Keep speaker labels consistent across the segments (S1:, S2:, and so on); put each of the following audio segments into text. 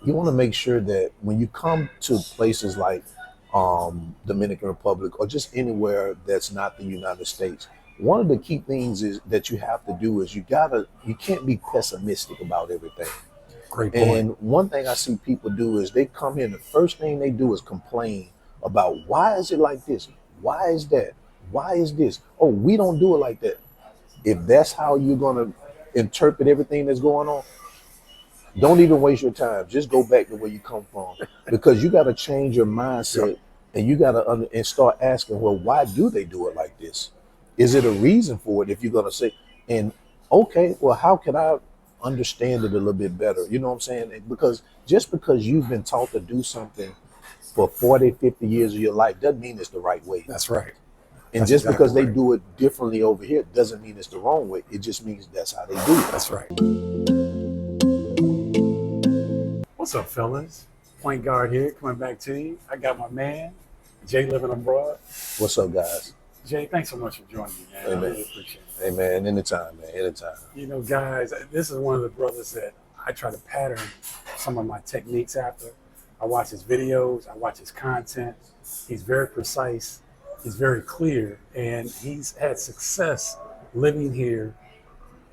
S1: you want to make sure that when you come to places like Dominican Republic or just anywhere that's not the United States, one of the key things is that you have to do is you can't be pessimistic about everything.
S2: Great point.
S1: And one thing I see people do is they come here and the first thing they do is complain about why is it like this? Why is that? Why is this? Oh, we don't do it like that. If that's how you're gonna interpret everything that's going on, don't even waste your time. Just go back to where you come from, because you got to change your
S2: Yep.
S1: mindset, and you got to and start asking, well, why do they do it like this? Is it a reason for it? If you're gonna say, and okay, well, how can I understand it a little bit better? You know what I'm saying? Because just because you've been taught to do something for 40, 50 years of your life doesn't mean it's the right way.
S2: That's right.
S1: And
S2: That's
S1: just
S2: exactly
S1: because they
S2: right.
S1: do it differently over here doesn't mean it's the wrong way. It just means that's how they do it.
S2: That's right. What's up, fellas? Point guard here, coming back to you. I got my man, Jay living abroad.
S1: What's up, guys?
S2: Jay, thanks so much for joining me, man. I
S1: Amen.
S2: really appreciate it.
S1: Hey, man, anytime, man, anytime.
S2: You know, guys, this is one of the brothers that I try to pattern some of my techniques after. I watch his videos, I watch his content. He's very precise, he's very clear, and he's had success living here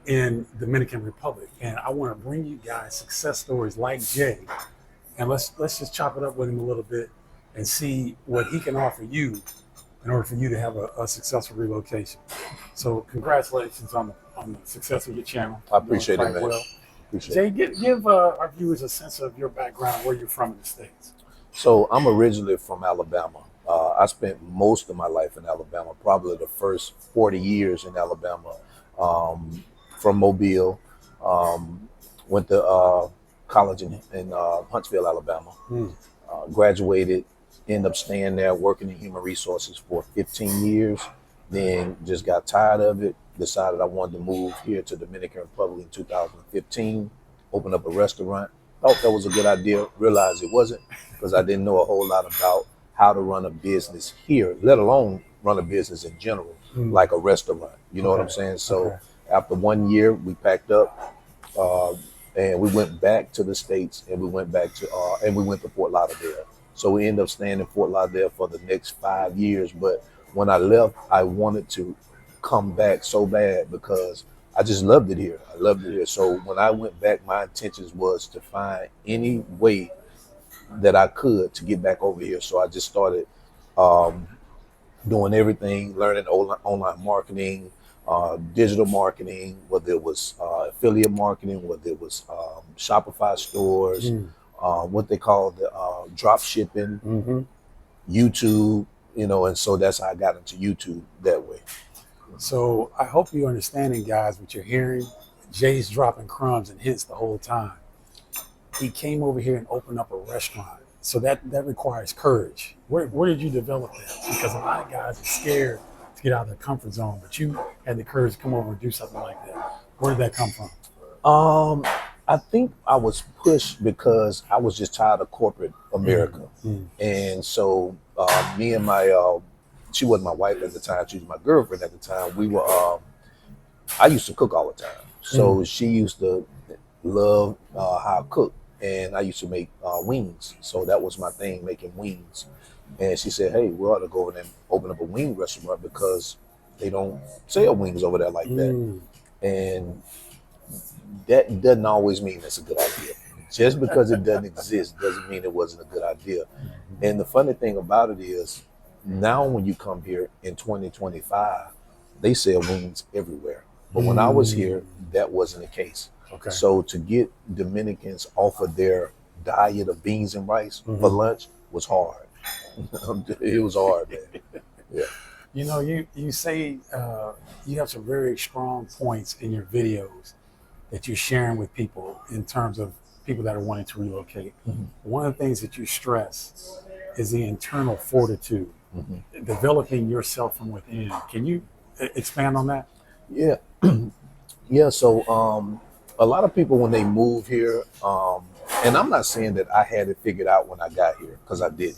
S2: in Dominican Republic. And I want to bring you guys success stories like Jay, and let's just chop it up with him a little bit and see what he can offer you in order for you to have a successful relocation. So congratulations on the success of your channel.
S1: I
S2: You're doing
S1: appreciate it,
S2: quite
S1: man.
S2: well.
S1: Appreciate
S2: Jay,
S1: it.
S2: give our viewers a sense of your background, where you're from in the States.
S1: So I'm originally from Alabama. I spent most of my life in Alabama, probably the first 40 years in Alabama. From Mobile, went to college in Huntsville, Alabama. Graduated, ended up staying there, working in human resources for 15 years. Then just got tired of it. Decided I wanted to move here to Dominican Republic in 2015. Opened up a restaurant. Thought that was a good idea. Realized it wasn't, because I didn't know a whole lot about how to run a business here, let alone run a business in general, like a restaurant. You know what I'm saying? So
S2: Okay.
S1: after 1 year, we packed up uh, and we went back to the States, and we went back to and we went to Fort Lauderdale. So we ended up staying in Fort Lauderdale for the next 5 years. But when I left, I wanted to come back so bad because I just loved it here. I loved it here. So when I went back, my intentions was to find any way that I could to get back over here. So I just started um, doing everything, learning online marketing, digital marketing, whether it was affiliate marketing, whether it was Shopify stores, what they call the drop shipping,
S2: Mm-hmm.
S1: YouTube, and so that's how I got into YouTube that way.
S2: So I hope you're understanding, guys, what you're hearing. Jay's dropping crumbs and hints the whole time. He came over here and opened up a restaurant. So that requires courage. Where did you develop that? Because a lot of guys are scared to get out of their comfort zone, but you had the courage to come over and do something like that. Where did that come from?
S1: I think I was pushed because I was just tired of corporate America. And so me and she wasn't my wife at the time, she was my girlfriend at the time. I used to cook all the time. So she used to love how I cook. And I used to make wings. So that was my thing, making wings. And she said, hey, we ought to go over there and open up a wing restaurant because they don't sell wings over there like that. And that doesn't always mean that's a good idea. Just because it doesn't exist doesn't mean it wasn't a good idea. And the funny thing about it is, now when you come here in 2025, they sell wings everywhere. But when I was here, that wasn't the case.
S2: Okay.
S1: So to get Dominicans off of their diet of beans and rice for lunch was hard. It was hard, man. Yeah.
S2: You know, you say you have some very strong points in your videos that you're sharing with people in terms of people that are wanting to relocate. One of the things that you stress is the internal fortitude, developing yourself from within. Can you expand on that?
S1: Yeah. Yeah. So a lot of people, when they move here, and I'm not saying that I had it figured out when I got here, because I didn't.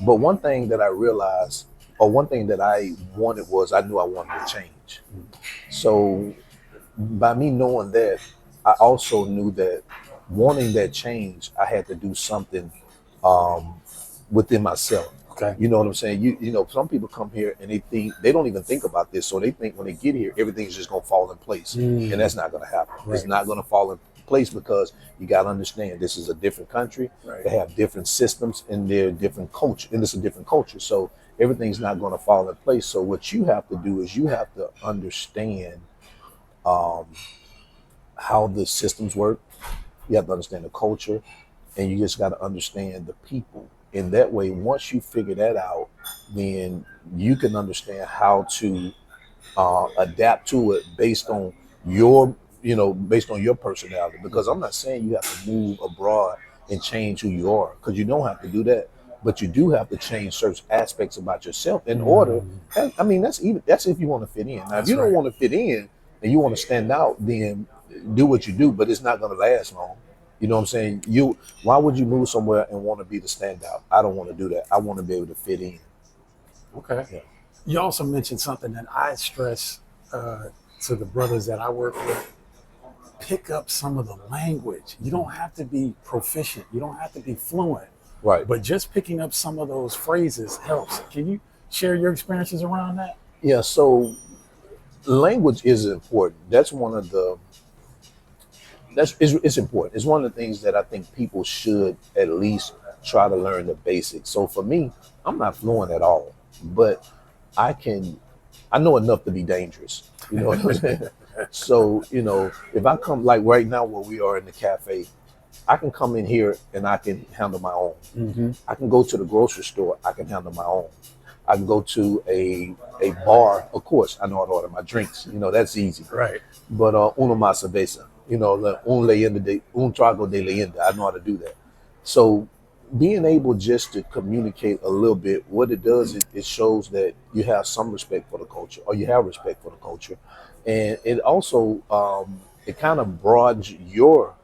S1: But one thing that I realized, or one thing that I wanted, was I knew I wanted to change. So by me knowing that, I also knew that wanting that change, I had to do something within myself.
S2: Okay.
S1: You know what I'm saying? You know, some people come here and they don't even think about this. So they think when they get here, everything's just gonna fall in place. And that's not gonna happen.
S2: Right.
S1: It's not gonna fall in place because you gotta understand this is a different country.
S2: Right.
S1: They have different systems and they're different culture, and it's a different culture. So everything's not gonna fall in place. So what you have to do is you have to understand how the systems work. You have to understand the culture, and you just got to understand the people. In that way, once you figure that out, then you can understand how to adapt to it based on based on your personality. Because I'm not saying you have to move abroad and change who you are, because you don't have to do that. But you do have to change certain aspects about yourself in order. I mean, that's if you want to fit in. Now, if you don't want to fit in and you want to stand out, then do what you do, but it's not going to last long. You know what I'm saying? Why would you move somewhere and want to be the standout? I don't want to do that. I want to be able to fit in.
S2: Okay.
S1: Yeah.
S2: You also mentioned something that I stress to the brothers that I work with. Pick up some of the language. You don't have to be proficient. You don't have to be fluent.
S1: Right.
S2: But just picking up some of those phrases helps. Can you share your experiences around that?
S1: Yeah. So language is important. That's one of the it's important. It's one of the things that I think people should at least try to learn the basics. So for me, I'm not fluent at all, but I know enough to be dangerous. You know what I'm saying? So, if I come like right now where we are in the cafe, I can come in here and I can handle my own.
S2: Mm-hmm.
S1: I can go to the grocery store, I can handle my own. I can go to a bar, of course, I know how to order my drinks. That's easy.
S2: Right.
S1: But uno más cerveza, un trago de leyenda, I know how to do that. So being able just to communicate a little bit, what it does, it shows that you have some respect for the culture, or you have respect for the culture. And it also, it kind of broadens your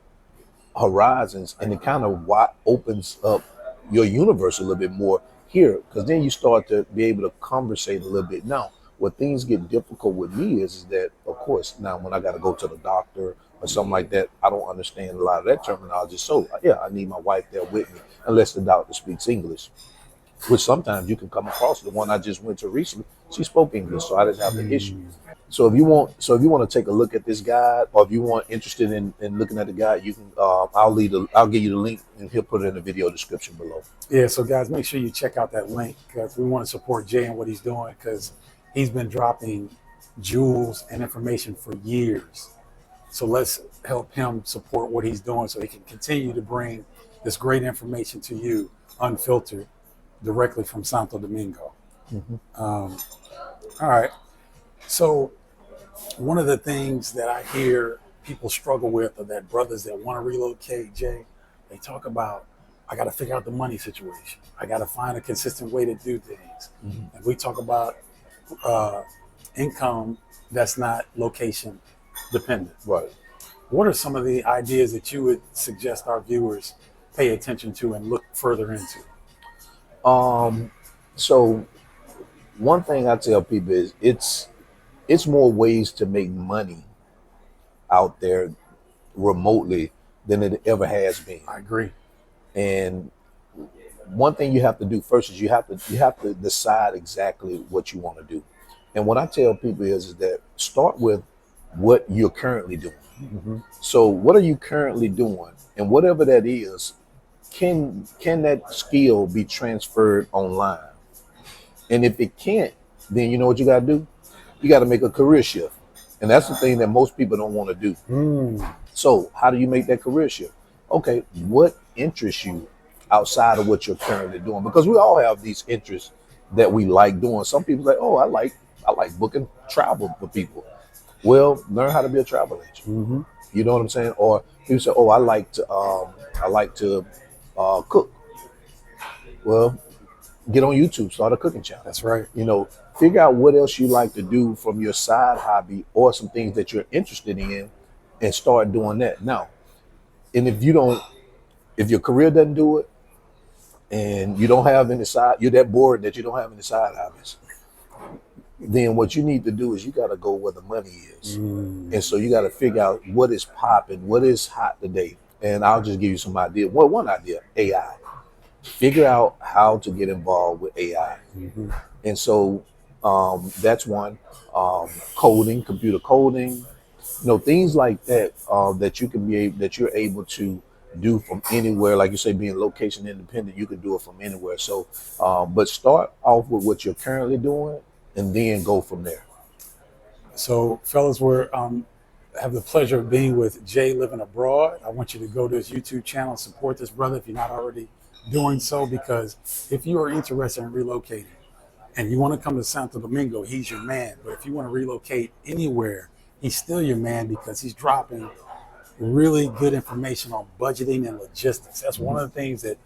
S1: horizons, and it kind of opens up your universe a little bit more here, because then you start to be able to conversate a little bit. Now, what things get difficult with me is that, of course, now when I got to go to the doctor or something like that, I don't understand a lot of that terminology. So, yeah, I need my wife there with me, unless the doctor speaks English, which sometimes you can come across. The one I just went to recently, she spoke English, so I didn't have the issue. So if you want to take a look at this guide, or if you want interested in looking at the guide, you can. I'll give you the link, and he'll put it in the video description below.
S2: Yeah. So guys, make sure you check out that link, because we want to support Jay and what he's doing, because he's been dropping jewels and information for years. So let's help him support what he's doing, so he can continue to bring this great information to you, unfiltered, directly from Santo Domingo.
S1: Mm-hmm.
S2: All right. So one of the things that I hear people struggle with, are that brothers that want to relocate, Jay, they talk about, I got to figure out the money situation. I got to find a consistent way to do things.
S1: Mm-hmm.
S2: And we talk about income that's not location dependent.
S1: Right.
S2: What are some of the ideas that you would suggest our viewers pay attention to and look further into?
S1: So one thing I tell people is it's more ways to make money out there remotely than it ever has been.
S2: I agree.
S1: And one thing you have to do first is you have to decide exactly what you want to do. And what I tell people is that start with what you're currently doing.
S2: Mm-hmm.
S1: So what are you currently doing? And whatever that is, can that skill be transferred online? And if it can't, then you know what you got to do? You got to make a career shift. And that's the thing that most people don't want to do. So how do you make that career shift? Okay, what interests you outside of what you're currently doing? Because we all have these interests that we like doing. Some people say, oh, I like booking travel for people. Well, learn how to be a travel agent.
S2: Mm-hmm.
S1: You know what I'm saying? Or people say, oh, I like to cook. Well, get on YouTube, start a cooking channel.
S2: That's right.
S1: Figure out what else you like to do from your side hobby, or some things that you're interested in, and start doing that. Now, and if your career doesn't do it, and you don't have any side, you're that bored that you don't have any side hobbies, then what you need to do is you got to go where the money is. And so you got to figure out what is popping, what is hot today. And I'll just give you some idea. Well, one idea, AI. Figure out how to get involved with AI.
S2: Mm-hmm.
S1: And so that's one. Coding, computer coding, things like that that you can be able, that you're able to do from anywhere. Like you say, being location independent, you can do it from anywhere. So, but start off with what you're currently doing, and then go from there.
S2: So, fellas, we're have the pleasure of being with Jay living abroad. I want you to go to his YouTube channel and support this brother if you're not already doing so, because if you are interested in relocating and you want to come to Santo Domingo, he's your man. But if you want to relocate anywhere, he's still your man, because he's dropping really good information on budgeting and logistics. That's one of the things that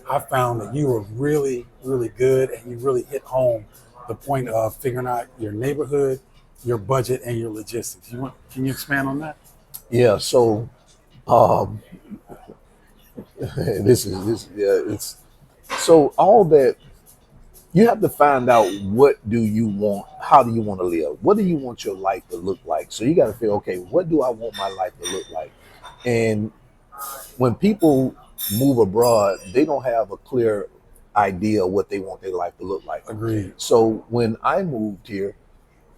S2: I found that you were really, really good, and you really hit home the point of figuring out your neighborhood, your budget, and your logistics. Can you expand on that?
S1: Yeah. So, um, it's so all that you have to find out, what do you want? How do you want to live? What do you want your life to look like? So you got to feel, okay, what do I want my life to look like? And when people move abroad, they don't have a clear idea of what they want their life to look like.
S2: Agreed.
S1: So when I moved here,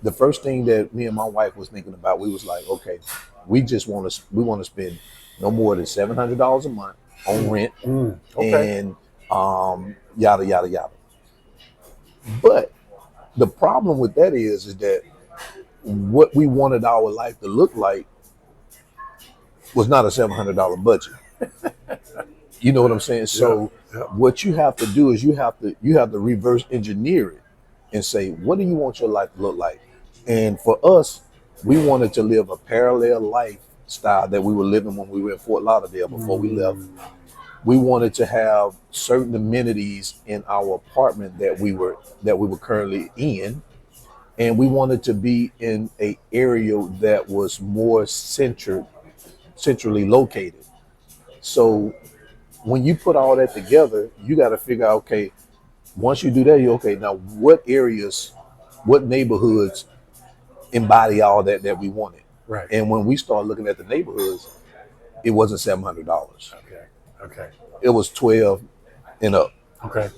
S1: the first thing that me and my wife was thinking about, we was like, okay, we want to spend no more than $700 a month on rent,
S2: Okay.
S1: and yada yada yada. But the problem with that is that what we wanted our life to look like was not a $700 budget. You know what I'm saying? So what you have to do is you have to reverse engineer it and say, what do you want your life to look like? And for us, we wanted to live a parallel lifestyle that we were living when we were in Fort Lauderdale before we left. We wanted to have certain amenities in our apartment that we were currently in, and we wanted to be in an area that was more centrally located. So when you put all that together, you got to figure out, okay, once you do that, you're okay. Now, what areas, what neighborhoods embody all that we wanted?
S2: Right.
S1: And when we started looking at the neighborhoods, it wasn't $700.
S2: Okay.
S1: It was 12 and up.
S2: Okay.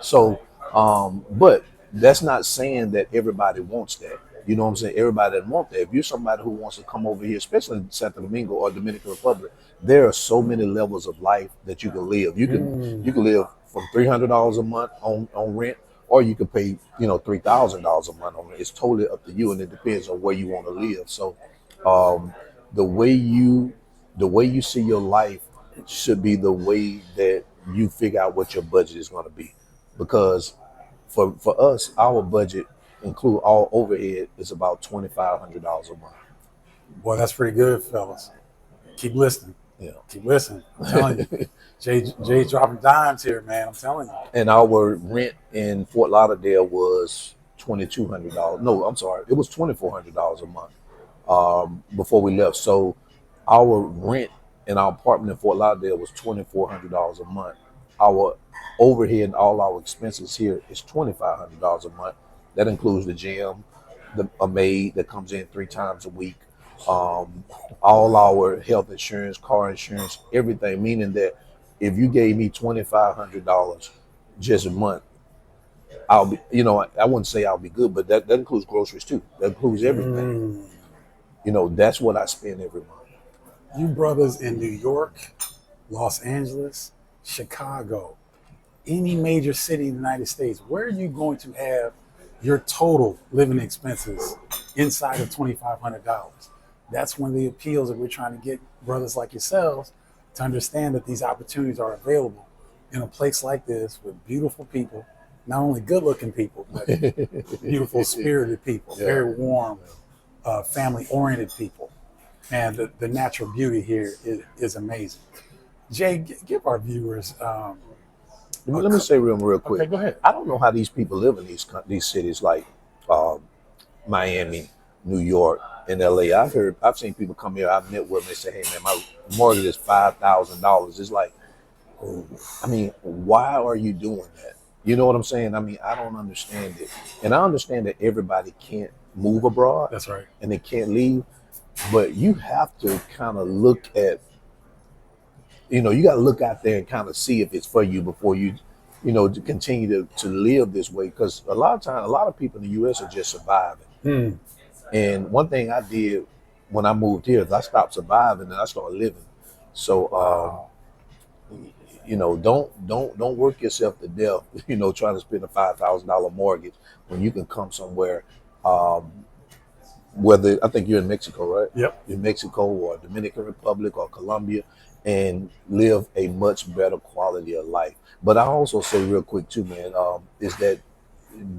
S1: So, but that's not saying that everybody wants that. You know what I'm saying? Everybody doesn't want that. If you're somebody who wants to come over here, especially in Santo Domingo or Dominican Republic, there are so many levels of life that you can live. You can live from $300 a month on rent, or you can pay $3,000 a month on rent. It's totally up to you, and it depends on where you want to live. So, the way you see your life should be the way that you figure out what your budget is going to be, because for us, our budget include all overhead is about $2,500 a month.
S2: Boy, that's pretty good, fellas. Keep listening.
S1: Yeah.
S2: Keep listening. I'm telling you. Jay's dropping dimes here, man. I'm telling you.
S1: And our rent in Fort Lauderdale was $2,200. No, I'm sorry, it was $2,400 a month before we left. So our rent in our apartment in Fort Lauderdale was $2,400 a month. Our overhead and all our expenses here is $2,500 a month. That includes the gym, a maid that comes in 3 times a week, all our health insurance, car insurance, everything. Meaning that if you gave me $2,500 just a month, I'll be, I wouldn't say I'll be good, but that includes groceries too. That includes everything. That's what I spend every month.
S2: You brothers in New York, Los Angeles, Chicago, any major city in the United States, where are you going to have your total living expenses inside of $2,500? That's one of the appeals that we're trying to get brothers like yourselves to understand, that these opportunities are available in a place like this with beautiful people, not only good-looking people, but beautiful, spirited people, very warm, family-oriented people. And the natural beauty here is amazing. Jay, give our viewers.
S1: Let me say real quick.
S2: Okay, go ahead.
S1: I don't know how these people live in these cities like Miami, New York, and LA. I've seen people come here. I've met with them. They say, "Hey man, my mortgage is $5,000." It's like, why are you doing that? You know what I'm saying? I don't understand it. And I understand that everybody can't move abroad.
S2: That's right.
S1: And they can't leave. But you have to kind of look at you know, you got to look out there and kind of see if it's for you before you, you know, to continue to live this way. Because a lot of times, a lot of people in the U.S. are just surviving.
S2: Mm.
S1: And one thing I did when I moved here is I stopped surviving and I started living. So, you know, don't work yourself to death. You know, trying to spend a $5,000 mortgage when you can come somewhere. Whether I think you're in Mexico, right?
S2: Yep.
S1: In Mexico or Dominican Republic or Colombia, and live a much better quality of life. But I also say real quick too, man, is that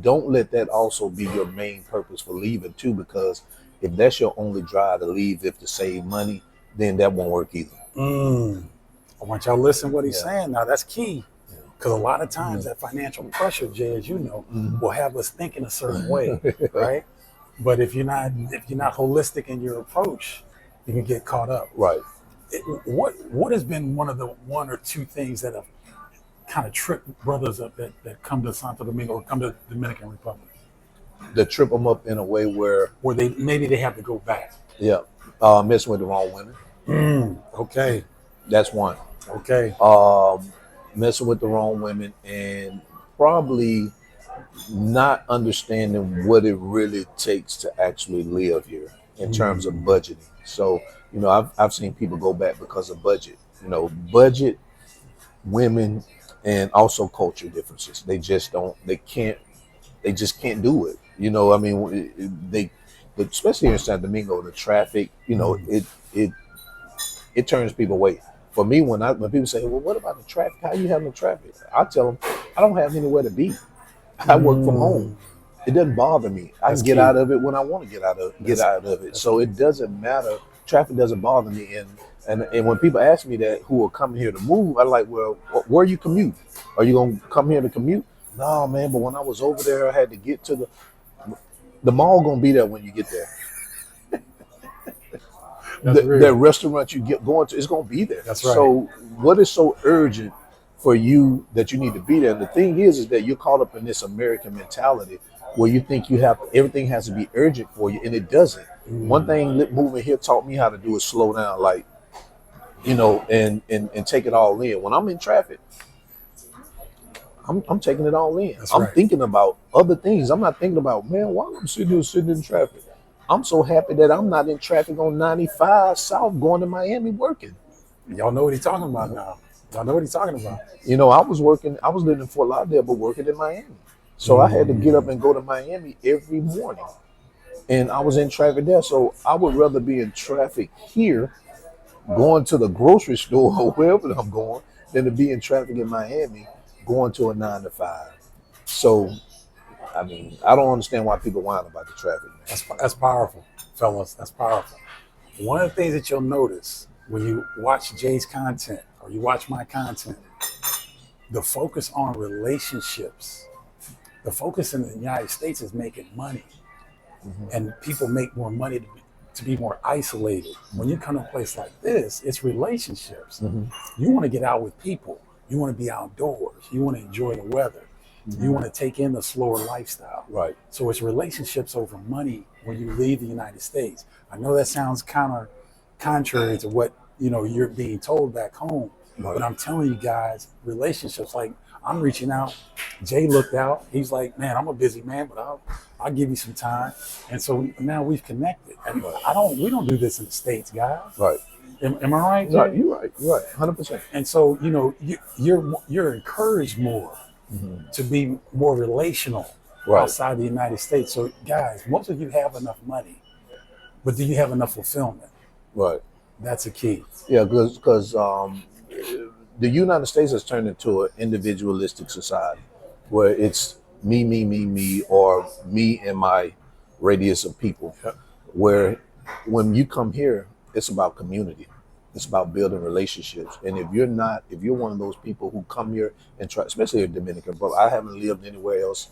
S1: don't let that also be your main purpose for leaving too, because if that's your only drive to leave, if to save money, then that won't work either.
S2: Mm. I want y'all to listen to what he's
S1: Yeah.
S2: saying now. That's key.
S1: Yeah.
S2: Because a lot of times that financial pressure, Jay, as you know,
S1: Mhm.
S2: will have us thinking a certain way, right? But if you're not holistic in your approach, you can get caught up.
S1: Right.
S2: What has been one of the one or two things that have kind of tripped brothers up that come to Santo Domingo or come to Dominican Republic,
S1: To trip them up in a way where,
S2: they have to go back?
S1: yeah, messing with the wrong women.
S2: Okay.
S1: That's one.
S2: Okay.
S1: Messing with the wrong women and probably not understanding what it really takes to actually live here in terms of budgeting. So, you know, I've seen people go back because of budget, you know, budget, women, and also culture differences. They just can't do it. You know, I mean, especially here in San Domingo, the traffic, you know, it turns people away. For me, when people say, well, what about the traffic? How you having the traffic? I tell them, I don't have anywhere to be. I work from home. It doesn't bother me. I
S2: That's
S1: can get
S2: key.
S1: out of it when I want to get out of it. So it doesn't matter. Traffic doesn't bother me. And when people ask me that, who are coming here to move, I'm like, well, where you commute? Are you gonna come here to commute? No, man. But when I was over there, I had to get to the mall. Gonna be there when you get there. That restaurant you get going to, it's gonna be there.
S2: That's right.
S1: So what is so urgent for you that you need to be there? And the thing is that you're caught up in this American mentality where you think everything has to be urgent for you, and it doesn't. One thing moving here taught me how to do is slow down, like, you know, and take it all in. When I'm in traffic, I'm taking it all in.
S2: That's
S1: I'm
S2: right.
S1: thinking about other things. I'm not thinking about, man, why I'm sitting in traffic. I'm so happy that I'm not in traffic on 95 South going to Miami working.
S2: Y'all know what he's talking about now. Y'all know what he's talking about.
S1: You know, I was living in Fort Lauderdale, but working in Miami. So I had to get up and go to Miami every morning. And I was in traffic there. So I would rather be in traffic here, going to the grocery store or wherever I'm going, than to be in traffic in Miami, going to a 9 to 5. So, I mean, I don't understand why people whine about the traffic, man.
S2: That's powerful, fellas. That's powerful. One of the things that you'll notice when you watch Jay's content or you watch my content, the focus on relationships, the focus in the United States is making money. And people make more money to be more isolated. When you come to a place like this, it's relationships. You want to get out with people. You want to be outdoors. You want to enjoy the weather. You want to take in the slower lifestyle.
S1: Right.
S2: So it's relationships over money when you leave the United States. I know that sounds contrary to what, you know, you're being told back home.
S1: Right.
S2: But I'm telling you guys, relationships, like I'm reaching out. Jay looked out. He's like, man, I'm a busy man, but I'll give you some time. And so now we've connected. And we don't do this in the States, guys.
S1: Right.
S2: Am I right, Jay?
S1: Right. You're right. 100%.
S2: And so, you know, you're encouraged more to be more relational outside the United States. So guys, most of you have enough money, but do you have enough fulfillment?
S1: Right.
S2: That's a key.
S1: Yeah, because the United States has turned into an individualistic society where it's me, or me and my radius of people.
S2: Yep.
S1: Where when you come here, it's about community. It's about building relationships. And if you're one of those people who come here and try, especially in Dominican Republic, I haven't lived anywhere else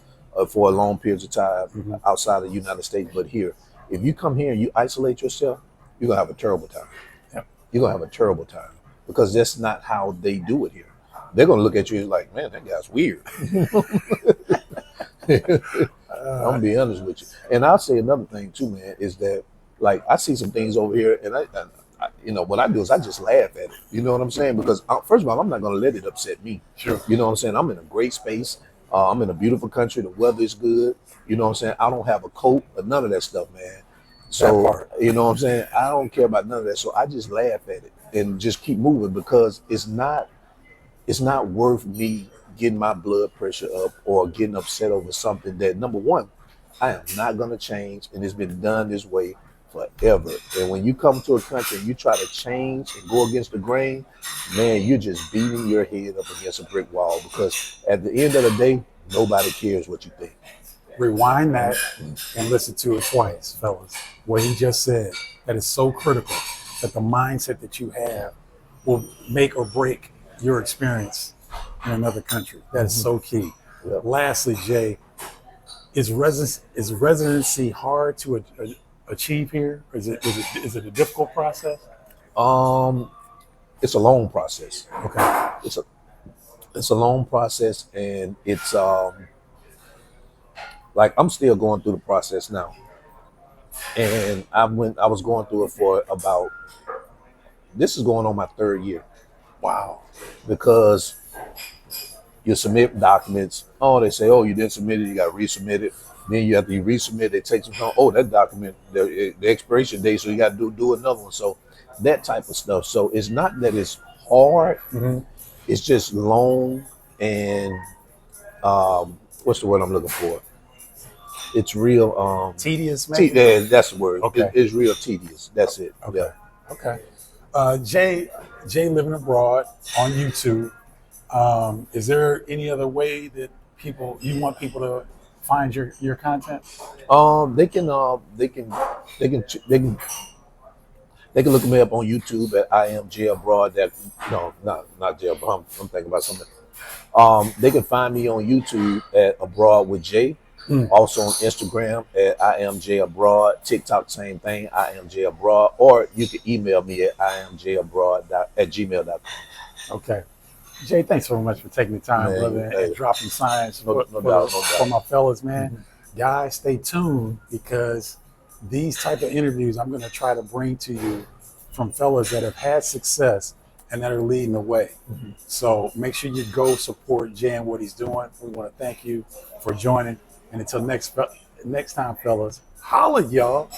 S1: for a long period of time outside of the United States, but here, if you come here and you isolate yourself, you're gonna have a terrible time.
S2: Yep.
S1: You're gonna have a terrible time because that's not how they do it here. They're gonna look at you like, man, that guy's weird. I'm gonna be honest with you. And I'll say another thing too, man, is that like I see some things over here and you know, what I do is I just laugh at it. You know what I'm saying? Because first of all, I'm not going to let it upset me.
S2: Sure.
S1: You know what I'm saying? I'm in a great space. I'm in a beautiful country. The weather is good. You know what I'm saying? I don't have a coat or none of that stuff, man. So, you know what I'm saying? I don't care about none of that. So I just laugh at it and just keep moving because it's not worth me getting my blood pressure up or getting upset over something that, number one, I am not going to change, and it's been done this way forever. And when you come to a country and you try to change and go against the grain, man, you're just beating your head up against a brick wall because at the end of the day, nobody cares what you think.
S2: Rewind that and listen to it twice, fellas. What he just said, that is so critical, that the mindset that you have will make or break your experience in another country. That is so key.
S1: Yep.
S2: Lastly, Jay, is residency hard to achieve here? Or is it a difficult process?
S1: It's a long process.
S2: Okay.
S1: It's a long process, and it's like I'm still going through the process now. And I was going through it for about, this is going on my 3rd year.
S2: Wow.
S1: Because you submit documents. Oh, they say, oh, you didn't submit it, you got to resubmit it. Then you have to resubmit it. It takes some time. Oh, that document, the expiration date, so you got to do another one. So that type of stuff. So it's not that it's hard.
S2: Mm-hmm.
S1: It's just long and what's the word I'm looking for? It's real
S2: Tedious, maybe?
S1: yeah, that's the word.
S2: Okay.
S1: It's real tedious. That's it.
S2: Okay.
S1: Yeah.
S2: Okay. Jay living abroad on YouTube. Is there any other way that you want people to find your content?
S1: They can look me up on YouTube at I am Jay Abroad. That no, not Jay Abroad. I'm thinking about something. They can find me on YouTube at Abroad with Jay. Also on Instagram at I am Jay Abroad. TikTok, same thing, I am Jay Abroad. Or you can email me at iamjayabroad@gmail.com.
S2: Okay. Jay, thanks so much for taking the time,
S1: Man,
S2: brother,
S1: hey.
S2: and dropping science
S1: No doubt.
S2: for my fellas, man. Guys, stay tuned because these type of interviews I'm going to try to bring to you from fellas that have had success and that are leading the way. So make sure you go support Jay and what he's doing. We want to thank you for joining. And until next time, fellas, holla, y'all.